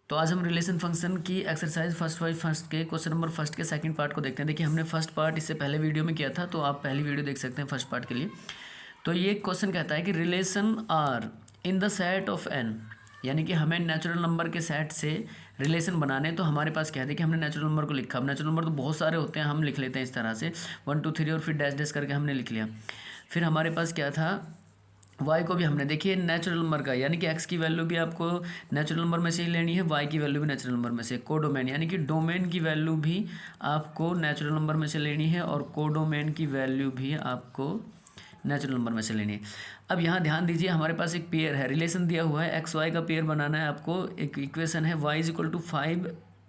तो आज हम रिलेशन फंक्शन की एक्सरसाइज फर्स्ट के क्वेश्चन नंबर फर्स्ट के सेकंड पार्ट को देखते हैं। देखिए हमने फर्स्ट पार्ट इससे पहले वीडियो में किया था, तो आप पहली वीडियो देख सकते हैं फर्स्ट पार्ट के लिए। तो ये क्वेश्चन कहता है कि relation R in the set of N, यानी कि हमें नेचुरल नंबर के सेट से रिलेशन बनाने। तो हमारे पास क्या है, देखिए हमने नेचुरल नंबर को लिखा। अब नेचुरल नंबर तो बहुत सारे होते हैं, हम लिख लेते हैं इस तरह से 1 2 3 और फिर डैश डैश करके हमने लिख लिया। फिर हमारे पास क्या था, y को भी हमने देखिए नेचुरल नंबर का, यानी कि x की वैल्यू भी आपको नेचुरल नंबर में से ही लेनी है, y की वैल्यू भी नेचुरल नंबर में से। कोडोमेन यानी कि डोमेन की वैल्यू भी आपको नेचुरल नंबर में से लेनी है और कोडोमेन की वैल्यू भी आपको नेचुरल नंबर में से लेनी है। अब यहाँ ध्यान दीजिए, हमारे पास एक पेयर है, रिलेशन दिया हुआ है, एक्स वाई का पेयर बनाना है आपको। एक इक्वेशन है y is equal to 5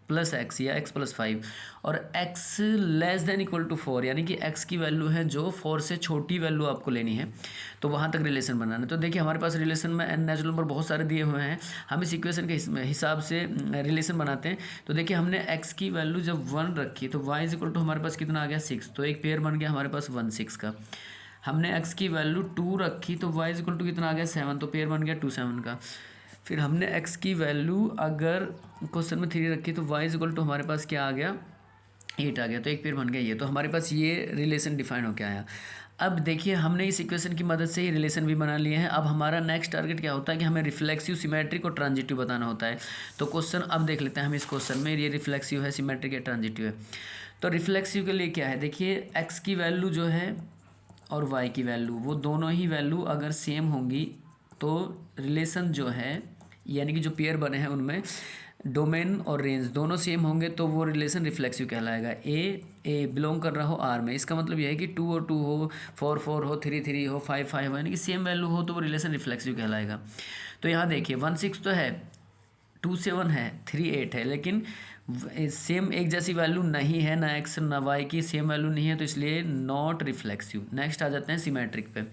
plus x या x प्लस 5 और x less than equal to 4, यानी कि x की वैल्यू है जो 4 से छोटी वैल्यू आपको लेनी है। तो वहाँ तक रिलेशन बनाना है। तो देखिए हमारे पास रिलेशन में n नेचुरल नंबर बहुत सारे दिए हुए हैं, हम इस इक्वेशन के हिसाब से रिलेशन बनाते हैं। तो देखिए हमने x की वैल्यू जब 1 रखी तो y इज इक्वल टू हमारे पास कितना आ गया 6, तो एक पेयर बन गया हमारे पास 1 6 का। हमने x की वैल्यू 2 रखी तो y इज इक्वल टू कितना आ गया 7, तो पेयर बन गया 2 7 का। फिर हमने x की वैल्यू अगर क्वेश्चन में 3 रखी तो y इज इक्वल टू हमारे पास क्या आ गया 8 आ गया, तो एक पेयर बन गया ये। तो हमारे पास ये रिलेशन डिफाइन हो क्या आया। अब देखिए हमने इस इक्वेशन की मदद से ही रिलेशन भी बना लिए हैं। अब हमारा नेक्स्ट टारगेट क्या होता है कि हमें रिफ्लेक्सिव, सिमेट्रिक और ट्रांजिटिव बताना होता है। तो क्वेश्चन अब देख लेते हैं हम इस क्वेश्चन में, ये रिफ्लेक्सिव है, सिमेट्रिक है, ट्रांजिटिव है। तो रिफ्लेक्सिव के लिए क्या है, देखिए x की वैल्यू जो है और y की वैल्यू, वो दोनों ही वैल्यू अगर सेम होंगी तो रिलेशन जो है, यानी कि जो पेयर बने हैं उनमें डोमेन और रेंज दोनों सेम होंगे तो वो रिलेशन रिफ्लेक्सिव कहलाएगा। ए बिलोंग कर रहा हो आर में, इसका मतलब यह है कि 2 और 2 हो, 4 4 हो, 3 3 हो, 5 5 हो, यानी कि सेम वैल्यू हो तो वो रिलेशन रिफ्लेक्सिव कहलाएगा। तो यहाँ देखिए 1 6 तो है, 2 7 है, 3 8 है, लेकिन सेम एक जैसी वैल्यू नहीं है, ना एक्स ना वाई की सेम वैल्यू नहीं है, तो इसलिए नॉट रिफ्लेक्सिव। नेक्स्ट आ जाते हैं सिमेट्रिक पे।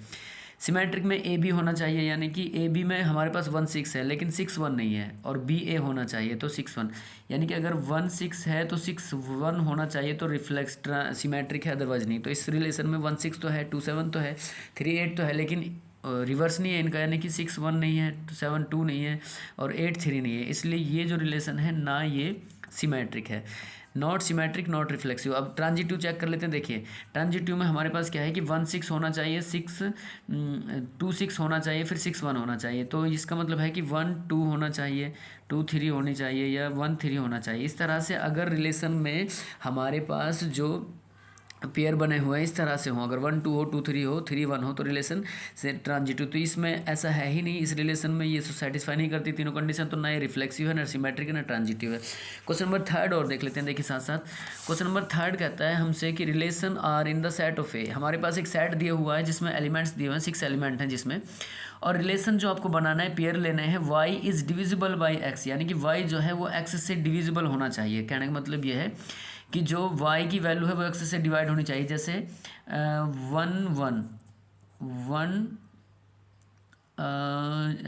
सिमेट्रिक में ए बी होना चाहिए, यानी कि ए बी में हमारे पास 1 6 है लेकिन 6 1 नहीं है, और बी ए होना चाहिए तो 6 1, यानी कि अगर 1 6 है तो 6 1 होना चाहिए तो रिफ्लेक्स सिमेट्रिक है, अदरवाइज नहीं। तो इस रिलेशन में 1 6 तो है, 2 7 तो है, 3 8 तो है, लेकिन रिवर्स नहीं है इनका, यानी कि 6 1 नहीं है, 7 2 नहीं है और 8 3 नहीं है, इसलिए ये जो रिलेशन है ना ये सिमेट्रिक है। Not symmetric, not reflexive. अब ट्रांजिटिव चेक कर लेते हैं। देखिए ट्रांजिटिव में हमारे पास क्या है कि 1 6 होना चाहिए, 2 6 होना चाहिए, फिर 6 1 होना चाहिए। तो इसका मतलब है कि 1 2 होना चाहिए, 2 3 होनी चाहिए या 1 3 होना चाहिए। इस तरह से अगर रिलेशन में हमारे पास जो पेयर बने हुए हैं इस तरह से हो, अगर 1 2 हो, 2 3 हो, 3 1 हो, तो रिलेशन से ट्रांजिटिव। तो इसमें ऐसा है ही नहीं, इस रिलेशन में ये सेटिस्फाई नहीं करती तीनों कंडीशन, तो ना ये रिफ्लेक्सिव है, ना सिमेट्रिक है, ना ट्रांजिटिव है। क्वेश्चन नंबर 3 और देख लेते हैं। देखिए साथ साथ क्वेश्चन नंबर 3 कहता है हमसे कि relation R in the set of A. हमारे पास एक सेट दिया हुआ है जिसमें एलिमेंट्स दिए हुए हैं, 6 एलिमेंट हैं जिसमें, और रिलेशन जो आपको बनाना है, पेयर लेने हैं, y is divisible by x, यानी कि y जो है वो x से डिविजिबल होना चाहिए। कहने का मतलब ये है कि जो y की वैल्यू है वो x से डिवाइड होनी चाहिए। जैसे 1 1 1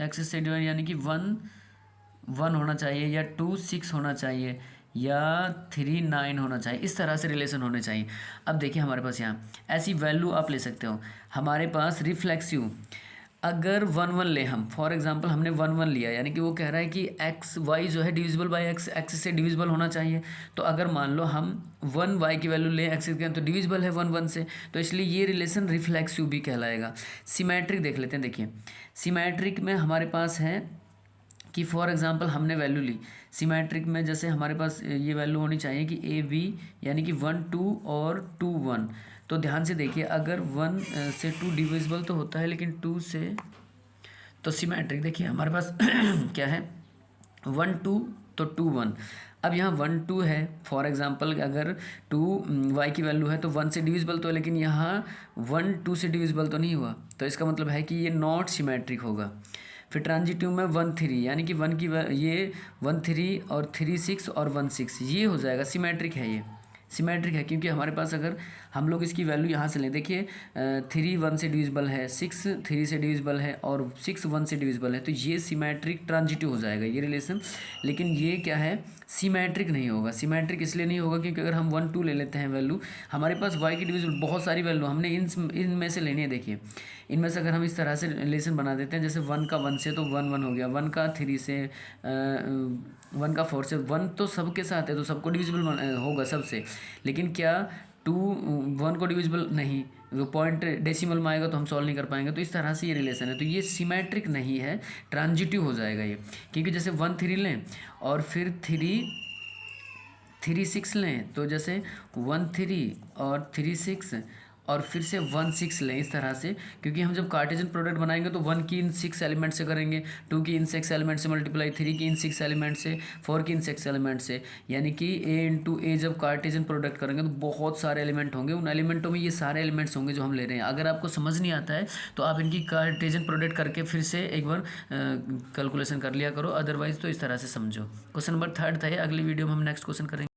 x से डिवाइड, यानी कि 1 1 होना चाहिए, या 2 6 होना चाहिए, या 3 9 होना चाहिए। इस तरह से रिलेशन होने चाहिए। अब देखिए हमारे पास यहाँ ऐसी वैल्यू आप ले सकते हो। हमारे पास रिफ्लेक्सिव अगर 1 1 ले हम, फॉर एग्जांपल हमने 1 1 लिया, यानी कि वो कह रहा है कि एक्स वाई जो है डिविजिबल बाय एक्स, एक्स से डिविजिबल होना चाहिए। तो अगर मान लो हम 1 वाई की वैल्यू लें एक्स के, तो डिविजिबल है 1 1 से, तो इसलिए ये रिलेशन रिफ्लेक्सिव भी कहलाएगा। सिमेट्रिक देख लेते हैं। देखिए सिमेट्रिक में हमारे पास है कि फॉर एग्जांपल हमने वैल्यू ली सिमेट्रिक में, जैसे हमारे पास ये वैल्यू होनी चाहिए कि ए बी, यानी कि 1 2 और 2 1। तो ध्यान से देखिए अगर 1 से 2 डिविजिबल तो होता है, लेकिन 2 से, तो सिमेट्रिक देखिए हमारे पास क्या है 1 2 तो 2 1। अब यहाँ 1 2 है, फॉर एग्जांपल अगर 2 y की वैल्यू है तो 1 से डिविजिबल तो है, लेकिन यहाँ 1 2 से डिविजिबल तो नहीं हुआ, तो इसका मतलब है कि ये नॉट सिमेट्रिक होगा। फिर ट्रांजिटिव में 1 3, यानी कि 1 की ये 1 3 और 3 6 और 1 6, ये हो जाएगा सिमेट्रिक है, ये सिमेट्रिक है, क्योंकि हमारे पास अगर हम लोग इसकी वैल्यू यहाँ से लें। देखिए 3 1 से डिविजिबल है, 6 3 से डिविजिबल है और 6 1 से डिविजिबल है, तो ये सिमेट्रिक ट्रांजिटिव हो जाएगा ये रिलेशन। लेकिन ये क्या है, सिमेट्रिक नहीं होगा। सिमेट्रिक इसलिए नहीं होगा क्योंकि अगर हम 1 2 ले लेते हैं वैल्यू, हमारे पास y की डिविजिबल बहुत सारी वैल्यू हमने इनमें से लेनी है। देखिए इनमें से अगर हम इस तरह से रिलेशन बना देते हैं, जैसे 1 का 1 से तो 1 1 हो गया, 1 का 3 से 1 का 4 से, 1 तो सबके साथ है तो सबको डिविजिबल होगा सबसे, लेकिन क्या 2 1 को डिविजिबल नहीं, वो पॉइंट डेसिमल में आएगा तो हम सॉल्व नहीं कर पाएंगे। तो इस तरह से ये रिलेशन है, तो ये सिमेट्रिक नहीं है, ट्रांजिटिव हो जाएगा ये। क्योंकि जैसे 1 3 लें और फिर 3 6 लें, तो जैसे 1 3 और 3 6 और फिर से 1 6 लें इस तरह से, क्योंकि हम जब कार्टेशियन प्रोडक्ट बनाएंगे तो 1 की इन 6 एलिमेंट से करेंगे, 2 की इन 6 एलिमेंट से मल्टीप्लाई, 3 की इन 6 एलिमेंट से, 4 की इन 6 एलिमेंट से, यानी कि a इंटू ए जब कार्टेशियन प्रोडक्ट करेंगे तो बहुत सारे एलिमेंट होंगे, उन एलिमेंटों में ये सारे एलिमेंट्स होंगे जो हम ले रहे हैं। अगर आपको समझ नहीं आता है तो आप इनकी कार्टेशियन प्रोडक्ट करके फिर से एक बार कैलकुलेशन कर लिया करो, अदरवाइज तो इस तरह से समझो। क्वेश्चन नंबर 3 था ये। अगली वीडियो में हम नेक्स्ट क्वेश्चन करेंगे।